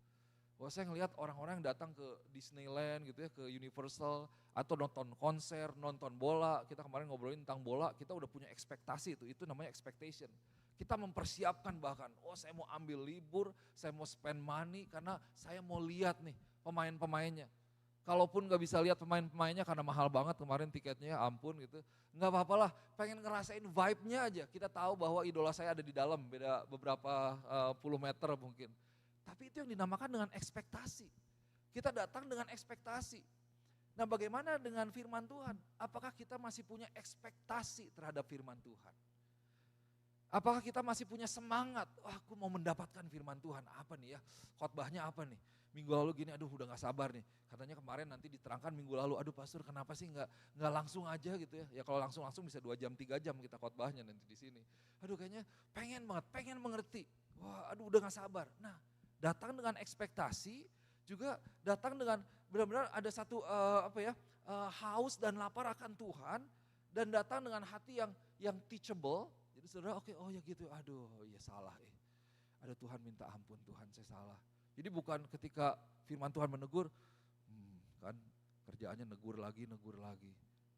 Wah, saya ngelihat orang-orang yang datang ke Disneyland gitu ya, ke Universal, atau nonton konser, nonton bola. Kita kemarin ngobrolin tentang bola, kita udah punya ekspektasi itu namanya expectation. Kita mempersiapkan bahkan, saya mau ambil libur, saya mau spend money karena saya mau lihat nih pemain-pemainnya. Kalaupun gak bisa lihat pemain-pemainnya karena mahal banget kemarin tiketnya, ampun gitu. Gak apa-apa lah, pengen ngerasain vibe-nya aja. Kita tahu bahwa idola saya ada di dalam, beda beberapa puluh meter mungkin. Tapi itu yang dinamakan dengan ekspektasi. Kita datang dengan ekspektasi. Nah, bagaimana dengan firman Tuhan? Apakah kita masih punya ekspektasi terhadap firman Tuhan? Apakah kita masih punya semangat? Aku mau mendapatkan firman Tuhan. Apa nih ya? Khotbahnya apa nih? Minggu lalu gini, aduh udah gak sabar nih. Katanya kemarin nanti diterangkan minggu lalu, aduh pastor kenapa sih nggak langsung aja gitu ya. Ya kalau langsung bisa 2 jam, 3 jam kita khotbahnya nanti di sini. Aduh kayaknya pengen banget, pengen mengerti. Wah aduh udah gak sabar. Nah, datang dengan ekspektasi, juga datang dengan benar-benar ada satu haus dan lapar akan Tuhan, dan datang dengan hati yang teachable. Jadi saudara oh ya gitu, aduh ya salah Ada Tuhan minta ampun, Tuhan saya salah. Jadi bukan ketika firman Tuhan menegur, kan kerjaannya negur lagi,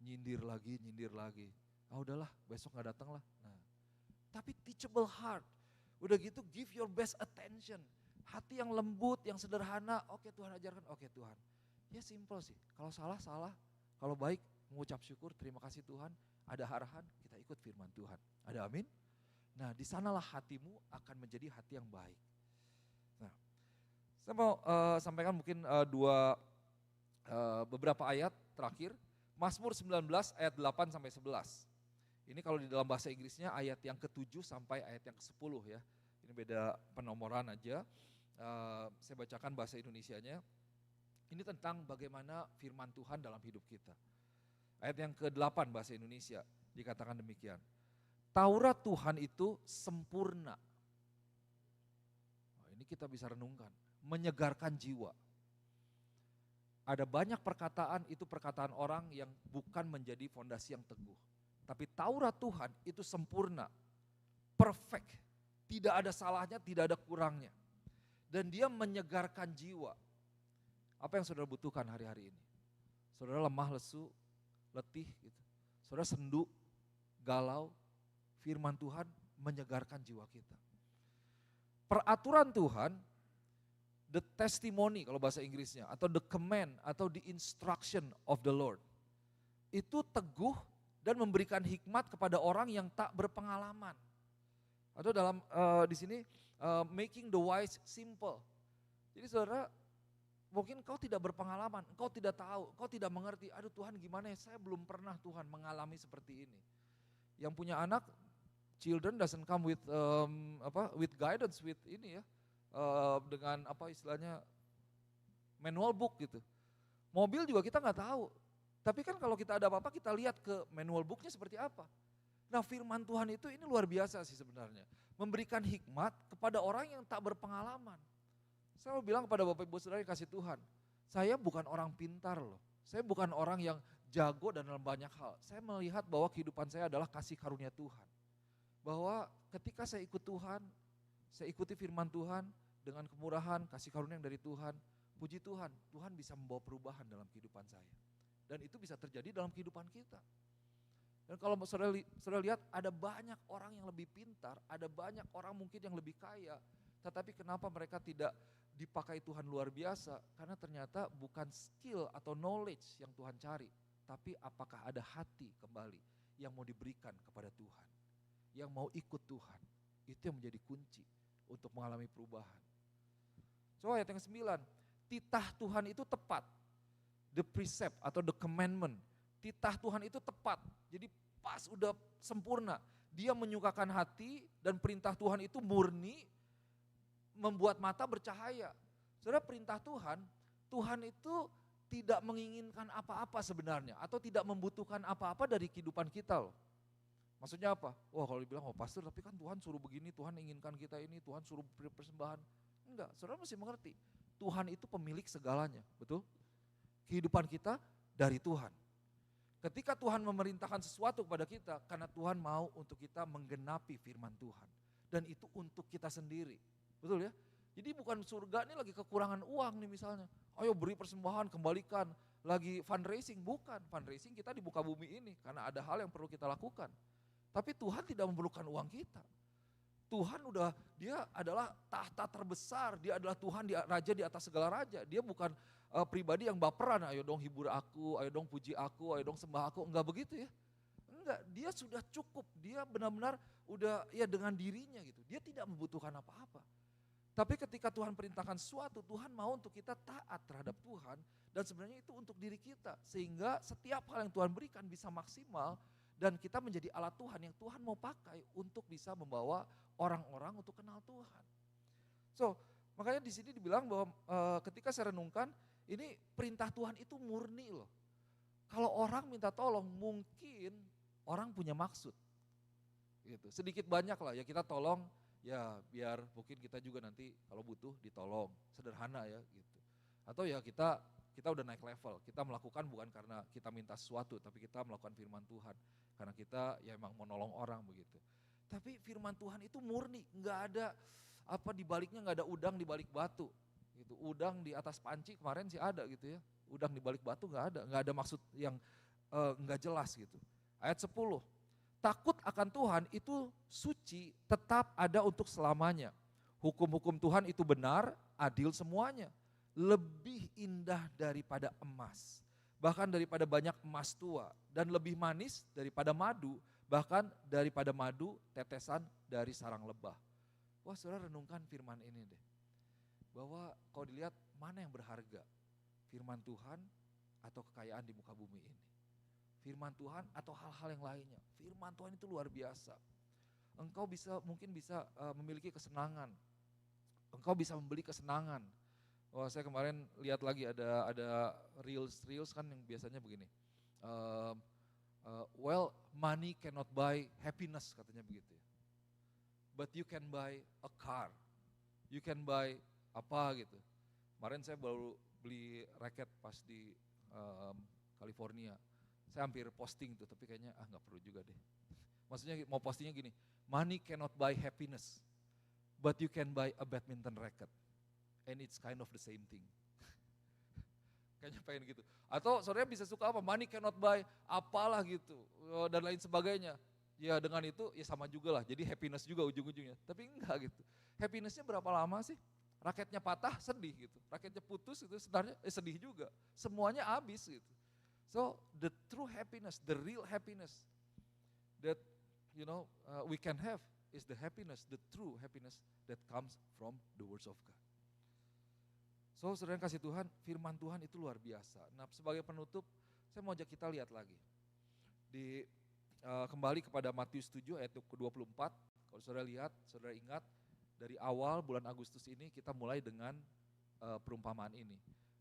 nyindir lagi. Udahlah besok gak datang lah. Nah, tapi teachable heart, udah gitu give your best attention. Hati yang lembut, yang sederhana, oke Tuhan ajarkan, oke Tuhan. Ya simple sih, kalau salah, kalau baik mengucap syukur, terima kasih Tuhan, ada arahan, kita ikut firman Tuhan. Ada amin? Nah di sanalah hatimu akan menjadi hati yang baik. Nah, saya mau sampaikan mungkin beberapa ayat terakhir. Mazmur 19 ayat 8 sampai 11. Ini kalau di dalam bahasa Inggrisnya ayat yang ke-7 sampai ayat yang ke-10 ya. Ini beda penomoran aja. Saya bacakan bahasa Indonesianya. Ini tentang bagaimana firman Tuhan dalam hidup kita. Ayat yang ke-8 bahasa Indonesia dikatakan demikian. Taurat Tuhan itu sempurna. Ini kita bisa renungkan. Menyegarkan jiwa. Ada banyak perkataan, itu perkataan orang yang bukan menjadi fondasi yang teguh. Tapi Taurat Tuhan itu sempurna. Perfect. Tidak ada salahnya, tidak ada kurangnya. Dan dia menyegarkan jiwa. Apa yang saudara butuhkan hari-hari ini? Saudara lemah, lesu, letih gitu. Saudara sendu, galau, firman Tuhan menyegarkan jiwa kita. Peraturan Tuhan, the testimony kalau bahasa Inggrisnya, atau the command, atau the instruction of the Lord. Itu teguh dan memberikan hikmat kepada orang yang tak berpengalaman. Atau dalam di sini making the wise simple. Jadi saudara, mungkin kau tidak berpengalaman, kau tidak tahu, kau tidak mengerti. Aduh Tuhan gimana ya, saya belum pernah Tuhan mengalami seperti ini. Yang punya anak, children doesn't come with with guidance, with ini ya, dengan apa istilahnya manual book gitu. Mobil juga kita nggak tahu. Tapi kan kalau kita ada apa-apa kita lihat ke manual booknya seperti apa. Nah firman Tuhan itu ini luar biasa sih sebenarnya. Memberikan hikmat kepada orang yang tak berpengalaman. Saya mau bilang kepada Bapak Ibu Saudara yang kasih Tuhan, saya bukan orang pintar loh. Saya bukan orang yang jago dan dalam banyak hal. Saya melihat bahwa kehidupan saya adalah kasih karunia Tuhan. Bahwa ketika saya ikut Tuhan, saya ikuti firman Tuhan dengan kemurahan, kasih karunia yang dari Tuhan. Puji Tuhan, Tuhan bisa membawa perubahan dalam kehidupan saya. Dan itu bisa terjadi dalam kehidupan kita. Dan kalau saudara lihat ada banyak orang yang lebih pintar, ada banyak orang mungkin yang lebih kaya, tetapi kenapa mereka tidak dipakai Tuhan luar biasa? Karena ternyata bukan skill atau knowledge yang Tuhan cari, tapi apakah ada hati kembali yang mau diberikan kepada Tuhan, yang mau ikut Tuhan. Itu yang menjadi kunci untuk mengalami perubahan. So ayat yang 9, titah Tuhan itu tepat. The precept atau the commandment, titah Tuhan itu tepat, jadi pas udah sempurna. Dia menyukakan hati dan perintah Tuhan itu murni, membuat mata bercahaya. Saudara perintah Tuhan, Tuhan itu tidak menginginkan apa-apa sebenarnya, atau tidak membutuhkan apa-apa dari kehidupan kita loh. Maksudnya apa? Wah kalau dibilang, oh pastor tapi kan Tuhan suruh begini, Tuhan inginkan kita ini, Tuhan suruh beri persembahan. Enggak, saudara mesti mengerti, Tuhan itu pemilik segalanya, betul? Kehidupan kita dari Tuhan. Ketika Tuhan memerintahkan sesuatu kepada kita, karena Tuhan mau untuk kita menggenapi firman Tuhan. Dan itu untuk kita sendiri, betul ya? Jadi bukan surga ini lagi kekurangan uang nih misalnya. Ayo beri persembahan, kembalikan. Lagi fundraising, bukan. Fundraising kita di muka bumi ini karena ada hal yang perlu kita lakukan. Tapi Tuhan tidak memerlukan uang kita. Tuhan dia adalah tahta terbesar, dia adalah Tuhan, raja di atas segala raja. Dia bukan pribadi yang baperan, ayo dong hibur aku, ayo dong puji aku, ayo dong sembah aku. Enggak begitu ya. Enggak, dia sudah cukup, dia benar-benar udah ya dengan dirinya gitu. Dia tidak membutuhkan apa-apa. Tapi ketika Tuhan perintahkan sesuatu, Tuhan mau untuk kita taat terhadap Tuhan. Dan sebenarnya itu untuk diri kita. Sehingga setiap hal yang Tuhan berikan bisa maksimal. Dan kita menjadi alat Tuhan yang Tuhan mau pakai untuk bisa membawa orang-orang untuk kenal Tuhan. So, makanya di sini dibilang bahwa ketika saya renungkan, ini perintah Tuhan itu murni loh. Kalau orang minta tolong, mungkin orang punya maksud. Gitu. Sedikit banyak lah ya kita tolong, ya biar mungkin kita juga nanti kalau butuh ditolong, sederhana ya gitu. Atau ya kita udah naik level, kita melakukan bukan karena kita minta sesuatu, tapi kita melakukan firman Tuhan. Karena kita ya emang mau nolong orang begitu. Tapi firman Tuhan itu murni, nggak ada apa di baliknya, nggak ada udang di balik batu. Gitu. Udang di atas panci kemarin sih ada gitu ya, udang di balik batu nggak ada maksud yang nggak jelas gitu. Ayat 10. Takut akan Tuhan itu suci, tetap ada untuk selamanya. Hukum-hukum Tuhan itu benar, adil semuanya. Lebih indah daripada emas, bahkan daripada banyak emas tua. Dan lebih manis daripada madu, bahkan daripada madu tetesan dari sarang lebah. Wah saudara renungkan firman ini deh. Bahwa kalau dilihat mana yang berharga, firman Tuhan atau kekayaan di muka bumi ini. Firman Tuhan atau hal-hal yang lainnya. Firman Tuhan itu luar biasa. Engkau mungkin bisa memiliki kesenangan. Engkau bisa membeli kesenangan. Wah saya kemarin lihat lagi ada reels kan yang biasanya begini. Well money cannot buy happiness katanya begitu ya. But you can buy a car. You can buy apa gitu. Kemarin saya baru beli raket pas di California. Saya hampir posting tuh, tapi kayaknya nggak perlu juga deh. Maksudnya mau postingnya gini, money cannot buy happiness, but you can buy a badminton racket, and it's kind of the same thing. Kayaknya pengen gitu. Atau saudara bisa suka apa, money cannot buy apalah gitu, dan lain sebagainya. Ya dengan itu ya sama juga lah, jadi happiness juga ujung-ujungnya. Tapi enggak gitu. Happinessnya berapa lama sih? Raketnya patah sedih gitu, raketnya putus itu sebenarnya sedih juga. Semuanya habis gitu. So the true happiness, the real happiness that we can have is the happiness, the true happiness that comes from the words of God. So saudara kasih Tuhan, firman Tuhan itu luar biasa. Nah sebagai penutup, saya mau ajak kita lihat lagi. Kembali kepada Matius 7 ayat ke-24, kalau saudara lihat, saudara ingat, dari awal bulan Agustus ini kita mulai dengan perumpamaan ini,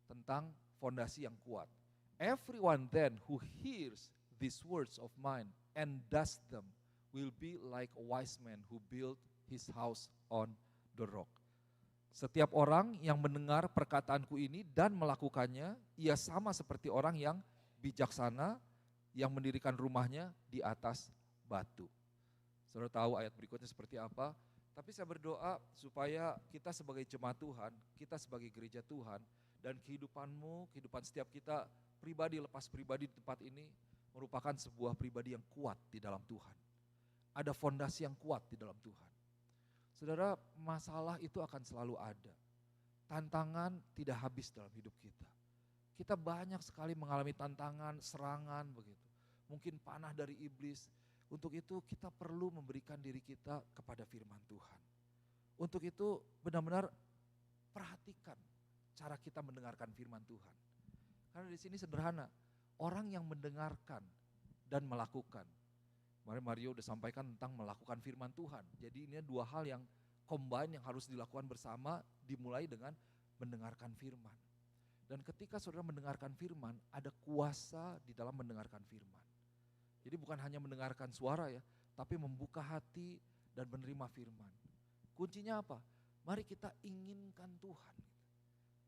tentang fondasi yang kuat. Everyone then who hears these words of mine and does them will be like a wise man who built his house on the rock. Setiap orang yang mendengar perkataanku ini dan melakukannya, ia sama seperti orang yang bijaksana yang mendirikan rumahnya di atas batu. Saudara tahu ayat berikutnya seperti apa? Tapi saya berdoa supaya kita sebagai jemaat Tuhan, kita sebagai gereja Tuhan, dan kehidupanmu, kehidupan setiap kita pribadi lepas pribadi di tempat ini merupakan sebuah pribadi yang kuat di dalam Tuhan. Ada fondasi yang kuat di dalam Tuhan. Saudara, masalah itu akan selalu ada. Tantangan tidak habis dalam hidup kita. Kita banyak sekali mengalami tantangan, serangan begitu. Mungkin panah dari iblis. Untuk itu kita perlu memberikan diri kita kepada firman Tuhan. Untuk itu benar-benar perhatikan cara kita mendengarkan firman Tuhan. Karena di sini sederhana, orang yang mendengarkan dan melakukan. Kemarin Mario udah sampaikan tentang melakukan firman Tuhan. Jadi ini dua hal yang combine yang harus dilakukan bersama, dimulai dengan mendengarkan firman. Dan ketika saudara mendengarkan firman, ada kuasa di dalam mendengarkan firman. Jadi bukan hanya mendengarkan suara ya, tapi membuka hati dan menerima firman. Kuncinya apa? Mari kita inginkan Tuhan.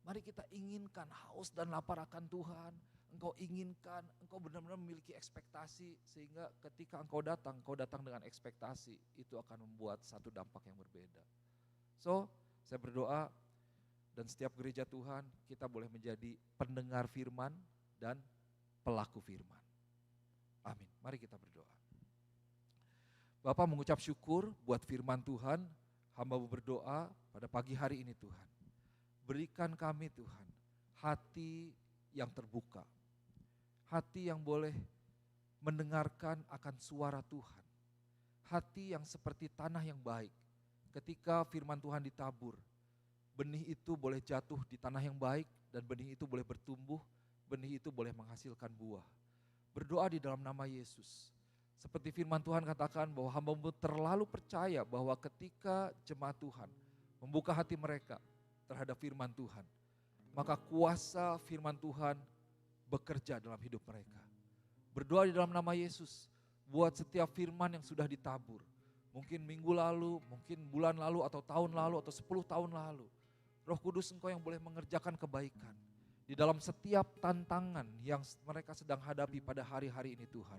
Mari kita inginkan haus dan lapar akan Tuhan. Engkau inginkan, engkau benar-benar memiliki ekspektasi sehingga ketika engkau datang dengan ekspektasi. Itu akan membuat satu dampak yang berbeda. So, saya berdoa dan setiap gereja Tuhan kita boleh menjadi pendengar firman dan pelaku firman. Amin. Mari kita berdoa. Bapak mengucap syukur buat firman Tuhan, hamba berdoa pada pagi hari ini Tuhan. Berikan kami Tuhan hati yang terbuka, hati yang boleh mendengarkan akan suara Tuhan, hati yang seperti tanah yang baik. Ketika firman Tuhan ditabur, benih itu boleh jatuh di tanah yang baik dan benih itu boleh bertumbuh, benih itu boleh menghasilkan buah. Berdoa di dalam nama Yesus. Seperti firman Tuhan katakan bahwa hamba-Mu terlalu percaya bahwa ketika jemaat Tuhan membuka hati mereka terhadap firman Tuhan, maka kuasa firman Tuhan bekerja dalam hidup mereka. Berdoa di dalam nama Yesus buat setiap firman yang sudah ditabur. Mungkin minggu lalu, mungkin bulan lalu atau tahun lalu atau 10 tahun lalu. Roh Kudus Engkau yang boleh mengerjakan kebaikan di dalam setiap tantangan yang mereka sedang hadapi pada hari-hari ini Tuhan.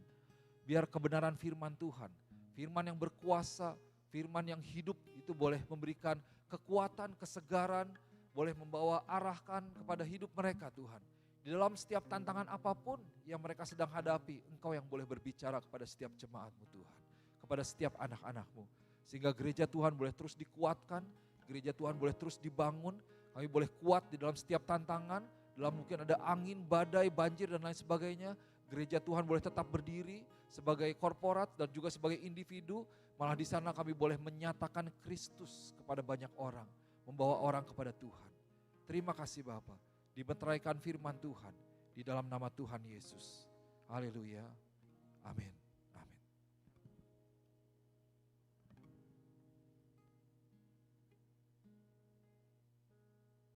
Biar kebenaran firman Tuhan, firman yang berkuasa, firman yang hidup itu boleh memberikan kekuatan, kesegaran, boleh membawa arahkan kepada hidup mereka Tuhan. Di dalam setiap tantangan apapun yang mereka sedang hadapi, Engkau yang boleh berbicara kepada setiap jemaat-Mu Tuhan, kepada setiap anak-anak-Mu. Sehingga gereja Tuhan boleh terus dikuatkan, gereja Tuhan boleh terus dibangun, kami boleh kuat di dalam setiap tantangan, dalam mungkin ada angin, badai, banjir dan lain sebagainya. Gereja Tuhan boleh tetap berdiri sebagai korporat dan juga sebagai individu, malah di sana kami boleh menyatakan Kristus kepada banyak orang, membawa orang kepada Tuhan. Terima kasih Bapa, dimeteraikan firman Tuhan di dalam nama Tuhan Yesus. Haleluya. Amin.